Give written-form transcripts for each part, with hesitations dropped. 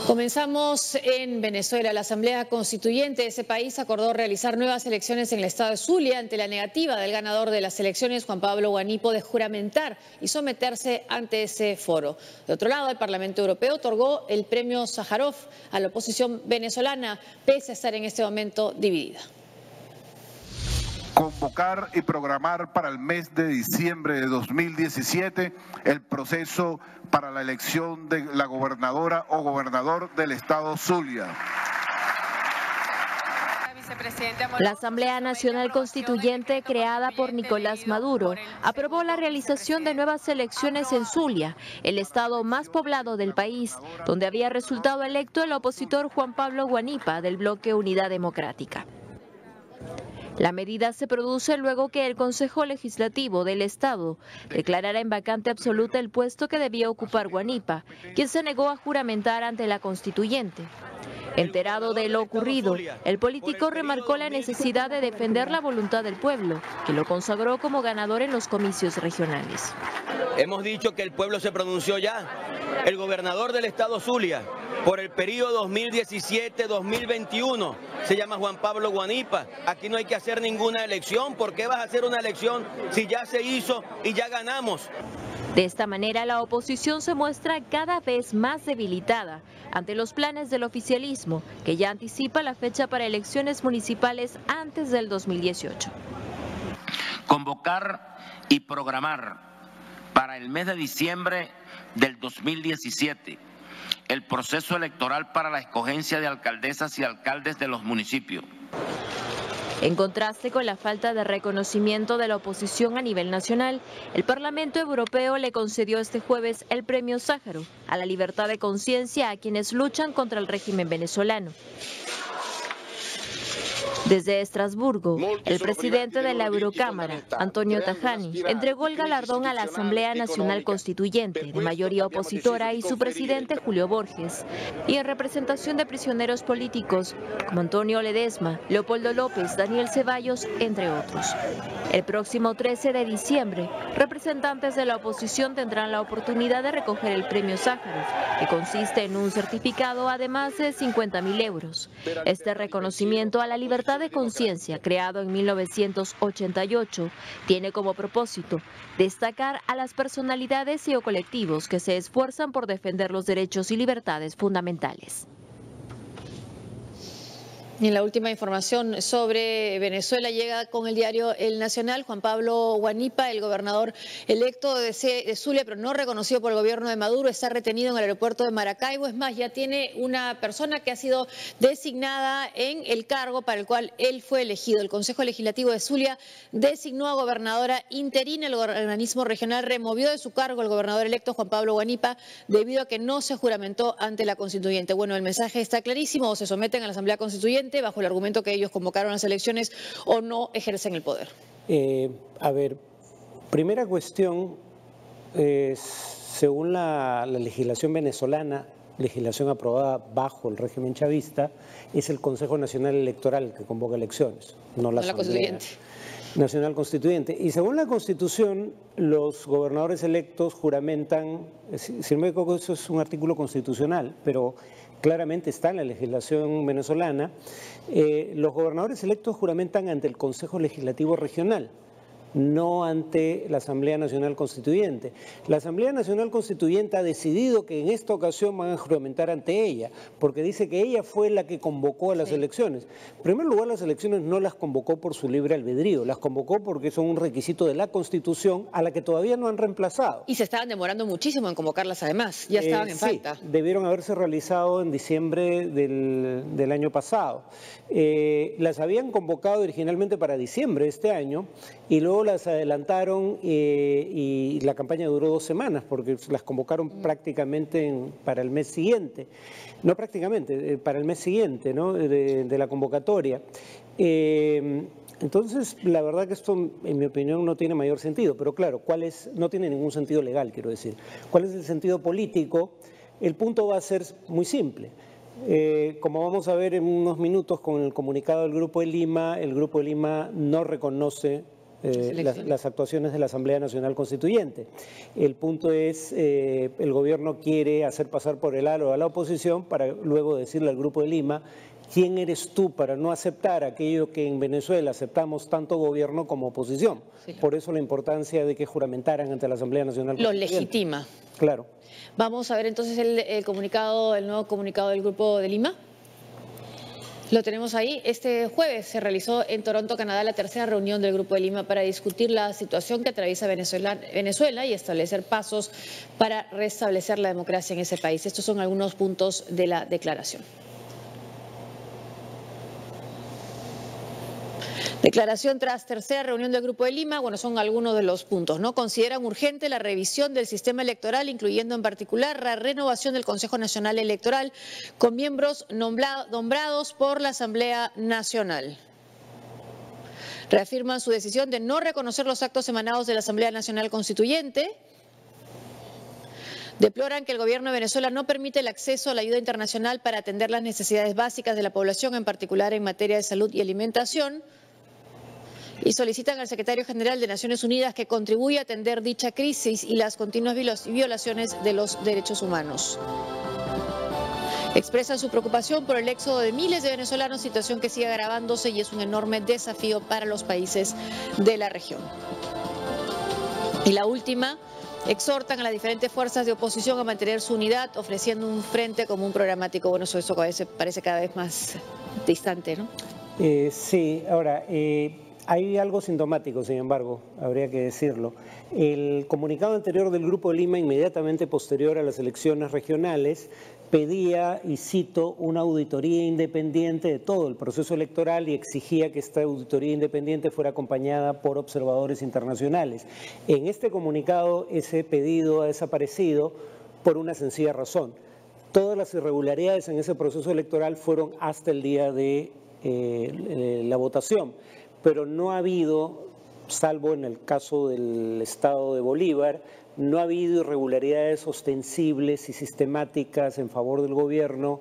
Comenzamos en Venezuela. La Asamblea Constituyente de ese país acordó realizar nuevas elecciones en el estado de Zulia ante la negativa del ganador de las elecciones, Juan Pablo Guanipo, de juramentar y someterse ante ese foro. De otro lado, el Parlamento Europeo otorgó el premio Sájarov a la oposición venezolana, pese a estar en este momento dividida. Convocar y programar para el mes de diciembre de 2017 el proceso para la elección de la gobernadora o gobernador del estado Zulia. La Asamblea Nacional Constituyente, creada por Nicolás Maduro, aprobó la realización de nuevas elecciones en Zulia, el estado más poblado del país, donde había resultado electo el opositor Juan Pablo Guanipa del bloque Unidad Democrática. La medida se produce luego que el Consejo Legislativo del Estado declarara en vacante absoluta el puesto que debía ocupar Guanipa, quien se negó a juramentar ante la Constituyente. Enterado de lo ocurrido, el político remarcó la necesidad de defender la voluntad del pueblo, que lo consagró como ganador en los comicios regionales. Hemos dicho que el pueblo se pronunció ya. El gobernador del estado Zulia, por el periodo 2017-2021, se llama Juan Pablo Guanipa. Aquí no hay que hacer ninguna elección. ¿Por qué vas a hacer una elección si ya se hizo y ya ganamos? De esta manera, la oposición se muestra cada vez más debilitada ante los planes del oficialismo, que ya anticipa la fecha para elecciones municipales antes del 2018. Convocar y programar para el mes de diciembre del 2017 el proceso electoral para la escogencia de alcaldesas y alcaldes de los municipios. En contraste con la falta de reconocimiento de la oposición a nivel nacional, el Parlamento Europeo le concedió este jueves el premio Sájarov a la libertad de conciencia a quienes luchan contra el régimen venezolano. Desde Estrasburgo, el presidente de la Eurocámara, Antonio Tajani, entregó el galardón a la Asamblea Nacional Constituyente, de mayoría opositora, y su presidente Julio Borges, y en representación de prisioneros políticos como Antonio Ledesma, Leopoldo López, Daniel Ceballos, entre otros. El próximo 13 de diciembre, representantes de la oposición tendrán la oportunidad de recoger el premio Sájarov, que consiste en un certificado además de 50.000 euros. Este reconocimiento a la libertad de conciencia, creado en 1988, tiene como propósito destacar a las personalidades y o colectivos que se esfuerzan por defender los derechos y libertades fundamentales. Y en la última información sobre Venezuela llega con el diario El Nacional. Juan Pablo Guanipa, el gobernador electo de Zulia, pero no reconocido por el gobierno de Maduro, está retenido en el aeropuerto de Maracaibo. Es más, ya tiene una persona que ha sido designada en el cargo para el cual él fue elegido. El Consejo Legislativo de Zulia designó a gobernadora interina. El organismo regional removió de su cargo al gobernador electo Juan Pablo Guanipa debido a que no se juramentó ante la Constituyente. Bueno, el mensaje está clarísimo: o se someten a la Asamblea Constituyente bajo el argumento que ellos convocaron las elecciones, o no ejercen el poder. A ver, primera cuestión, según la legislación venezolana, legislación aprobada bajo el régimen chavista, es el Consejo Nacional Electoral que convoca elecciones, no la Asamblea Nacional Constituyente. Y según la Constitución, los gobernadores electos juramentan, si no me equivoco, eso es un artículo constitucional, pero claramente está en la legislación venezolana, los gobernadores electos juramentan ante el Consejo Legislativo Regional, no ante la Asamblea Nacional Constituyente. La Asamblea Nacional Constituyente ha decidido que en esta ocasión van a juramentar ante ella, porque dice que ella fue la que convocó a las elecciones. En primer lugar, las elecciones no las convocó por su libre albedrío, las convocó porque son un requisito de la Constitución a la que todavía no han reemplazado. Y se estaban demorando muchísimo en convocarlas además, ya estaban en falta. Debieron haberse realizado en diciembre del año pasado. Las habían convocado originalmente para diciembre de este año y luego las adelantaron y la campaña duró 2 semanas porque las convocaron prácticamente para el mes siguiente, no prácticamente, para el mes siguiente, ¿no? de la convocatoria. Entonces, la verdad que esto, en mi opinión, no tiene mayor sentido, pero claro, no tiene ningún sentido legal, quiero decir. ¿Cuál es el sentido político? El punto va a ser muy simple. Como vamos a ver en unos minutos con el comunicado del Grupo de Lima, el Grupo de Lima no reconoce las actuaciones de la Asamblea Nacional Constituyente. El punto es, el gobierno quiere hacer pasar por el aro a la oposición para luego decirle al Grupo de Lima: ¿quién eres tú para no aceptar aquello que en Venezuela aceptamos tanto gobierno como oposición? Sí. Por eso la importancia de que juramentaran ante la Asamblea Nacional Constituyente. Lo legitima. Claro. Vamos a ver entonces el nuevo comunicado del Grupo de Lima. Lo tenemos ahí. Este jueves se realizó en Toronto, Canadá, la tercera reunión del Grupo de Lima para discutir la situación que atraviesa Venezuela y establecer pasos para restablecer la democracia en ese país. Estos son algunos puntos de la declaración. Declaración tras tercera reunión del Grupo de Lima. Bueno, son algunos de los puntos, ¿no? Consideran urgente la revisión del sistema electoral, incluyendo en particular la renovación del Consejo Nacional Electoral con miembros nombrados por la Asamblea Nacional. Reafirman su decisión de no reconocer los actos emanados de la Asamblea Nacional Constituyente. Deploran que el gobierno de Venezuela no permite el acceso a la ayuda internacional para atender las necesidades básicas de la población, en particular en materia de salud y alimentación. Y solicitan al secretario general de Naciones Unidas que contribuya a atender dicha crisis y las continuas violaciones de los derechos humanos. Expresan su preocupación por el éxodo de miles de venezolanos, situación que sigue agravándose y es un enorme desafío para los países de la región. Y la última, exhortan a las diferentes fuerzas de oposición a mantener su unidad, ofreciendo un frente común programático. Bueno, eso parece cada vez más distante, ¿no? Sí, ahora... hay algo sintomático, sin embargo, habría que decirlo. El comunicado anterior del Grupo de Lima, inmediatamente posterior a las elecciones regionales, pedía, y cito, una auditoría independiente de todo el proceso electoral y exigía que esta auditoría independiente fuera acompañada por observadores internacionales. En este comunicado ese pedido ha desaparecido por una sencilla razón. Todas las irregularidades en ese proceso electoral fueron hasta el día de la votación, pero no ha habido, salvo en el caso del estado de Bolívar, no ha habido irregularidades ostensibles y sistemáticas en favor del gobierno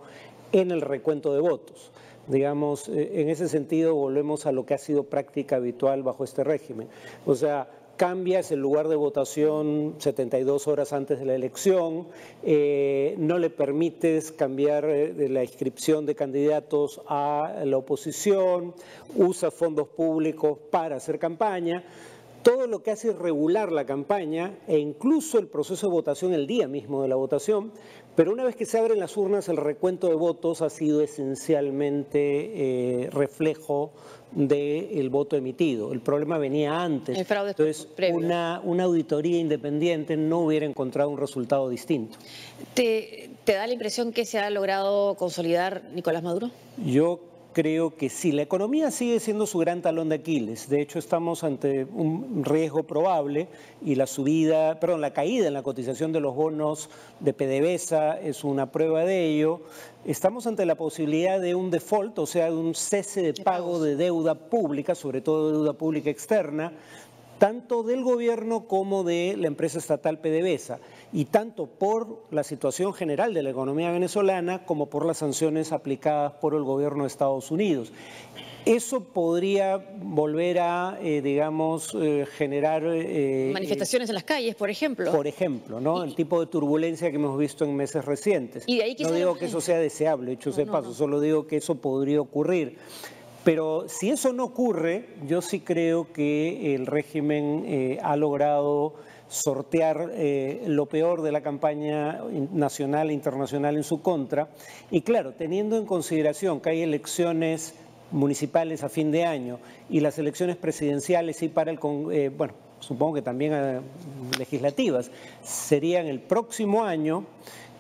en el recuento de votos. Digamos, en ese sentido volvemos a lo que ha sido práctica habitual bajo este régimen. O sea, cambias el lugar de votación 72 horas antes de la elección, no le permites cambiar de la inscripción de candidatos a la oposición, usa fondos públicos para hacer campaña. Todo lo que hace irregular la campaña e incluso el proceso de votación el día mismo de la votación, pero una vez que se abren las urnas el recuento de votos ha sido esencialmente reflejo del voto emitido. El problema venía antes, el fraude entonces una auditoría independiente no hubiera encontrado un resultado distinto. ¿Te da la impresión que se ha logrado consolidar Nicolás Maduro? Yo creo que sí, la economía sigue siendo su gran talón de Aquiles. De hecho, estamos ante un riesgo probable y la caída en la cotización de los bonos de PDVSA es una prueba de ello. Estamos ante la posibilidad de un default, o sea, de un cese de pago de deuda pública, sobre todo deuda pública externa, tanto del gobierno como de la empresa estatal PDVSA, y tanto por la situación general de la economía venezolana como por las sanciones aplicadas por el gobierno de Estados Unidos. Eso podría volver a, generar... manifestaciones en las calles, por ejemplo. Por ejemplo, ¿no? El tipo de turbulencia que hemos visto en meses recientes. Y de ahí no digo que eso sea deseable, hecho ese paso, solo digo que eso podría ocurrir. Pero si eso no ocurre, yo sí creo que el régimen ha logrado sortear lo peor de la campaña nacional e internacional en su contra. Y claro, teniendo en consideración que hay elecciones municipales a fin de año y las elecciones presidenciales y para supongo que también legislativas, serían el próximo año.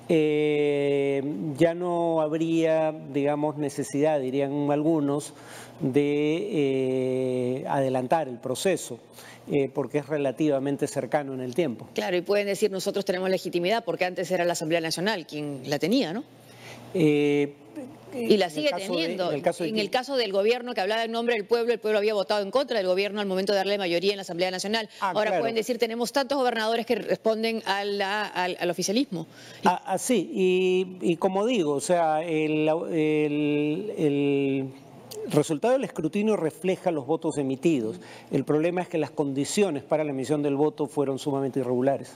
Ya no habría, necesidad, dirían algunos, de adelantar el proceso, porque es relativamente cercano en el tiempo. Claro, y pueden decir nosotros tenemos legitimidad, porque antes era la Asamblea Nacional quien la tenía, ¿no? Y la sigue teniendo. En el caso del gobierno que hablaba en nombre del pueblo, el pueblo había votado en contra del gobierno al momento de darle mayoría en la Asamblea Nacional. Ahora claro, pueden decir, tenemos tantos gobernadores que responden al oficialismo. Sí, y como digo, o sea, el El resultado del escrutinio refleja los votos emitidos. El problema es que las condiciones para la emisión del voto fueron sumamente irregulares.